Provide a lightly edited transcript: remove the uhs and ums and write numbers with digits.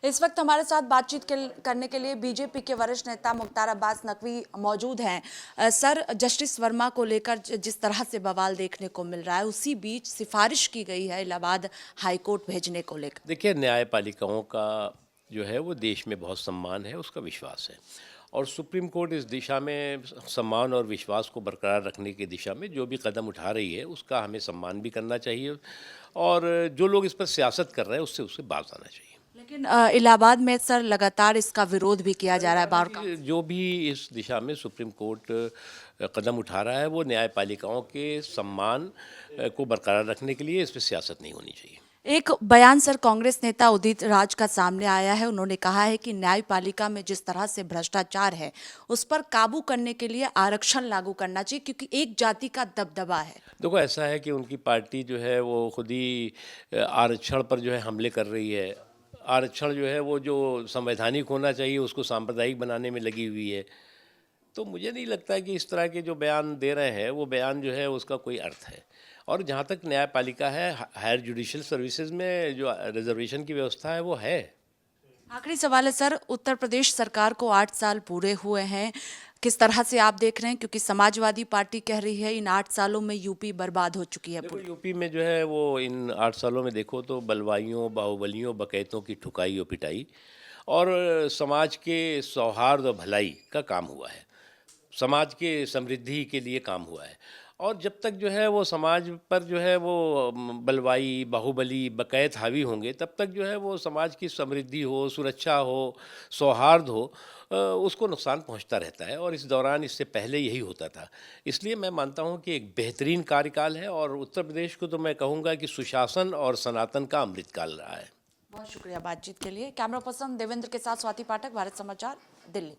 इस वक्त हमारे साथ बातचीत करने के लिए बीजेपी के वरिष्ठ नेता मुख्तार अब्बास नकवी मौजूद हैं। सर, जस्टिस वर्मा को लेकर जिस तरह से बवाल देखने को मिल रहा है, उसी बीच सिफारिश की गई है इलाहाबाद हाईकोर्ट भेजने को लेकर। देखिए, न्यायपालिकाओं का जो है वो देश में बहुत सम्मान है, उसका विश्वास है। और सुप्रीम कोर्ट इस दिशा में सम्मान और विश्वास को बरकरार रखने की दिशा में जो भी कदम उठा रही है उसका हमें सम्मान भी करना चाहिए, और जो लोग इस पर सियासत कर रहे हैं उससे उससे बाज आना चाहिए। लेकिन इलाहाबाद में सर लगातार इसका विरोध भी किया जा रहा है बार का। जो भी इस दिशा में सुप्रीम कोर्ट कदम उठा रहा है वो न्यायपालिकाओं के सम्मान को बरकरार रखने के लिए, इस पर सियासत नहीं होनी चाहिए। एक बयान सर कांग्रेस नेता उदित राज का सामने आया है। उन्होंने कहा है कि न्यायपालिका में जिस तरह से भ्रष्टाचार है उस पर काबू करने के लिए आरक्षण लागू करना चाहिए, क्योंकि एक जाति का दबदबा है। देखो, ऐसा है कि उनकी पार्टी जो है वो खुद ही आरक्षण पर जो है हमले कर रही है। आरक्षण जो है वो जो संवैधानिक होना चाहिए उसको सांप्रदायिक बनाने में लगी हुई है। तो मुझे नहीं लगता है कि इस तरह के जो बयान दे रहे हैं वो बयान जो है उसका कोई अर्थ है। और जहाँ तक न्यायपालिका है, हायर जुडिशियल सर्विसेज में जो रिजर्वेशन की व्यवस्था है वो है। आखिरी सवाल है सर, उत्तर प्रदेश सरकार को 8 साल पूरे हुए हैं, किस तरह से आप देख रहे हैं? क्योंकि समाजवादी पार्टी कह रही है इन 8 सालों में यूपी बर्बाद हो चुकी है देखो, पूरी। यूपी में जो है वो इन 8 सालों में देखो तो बलवाइयों, बाहुबलियों, बकैतों की ठुकाई और पिटाई और समाज के सौहार्द और भलाई का काम हुआ है। समाज के समृद्धि के लिए काम हुआ है। और जब तक जो है वो समाज पर जो है वो बलवाई, बाहुबली, बकैत हावी होंगे, तब तक जो है वो समाज की समृद्धि हो, सुरक्षा हो, सौहार्द हो, उसको नुकसान पहुंचता रहता है। और इस दौरान इससे पहले यही होता था। इसलिए मैं मानता हूं कि एक बेहतरीन कार्यकाल है, और उत्तर प्रदेश को तो मैं कहूँगा कि सुशासन और सनातन का अमृतकाल रहा है। बहुत शुक्रिया बातचीत के लिए। कैमरा पर्सन देवेंद्र के साथ स्वाति पाठक, भारत समाचार, दिल्ली।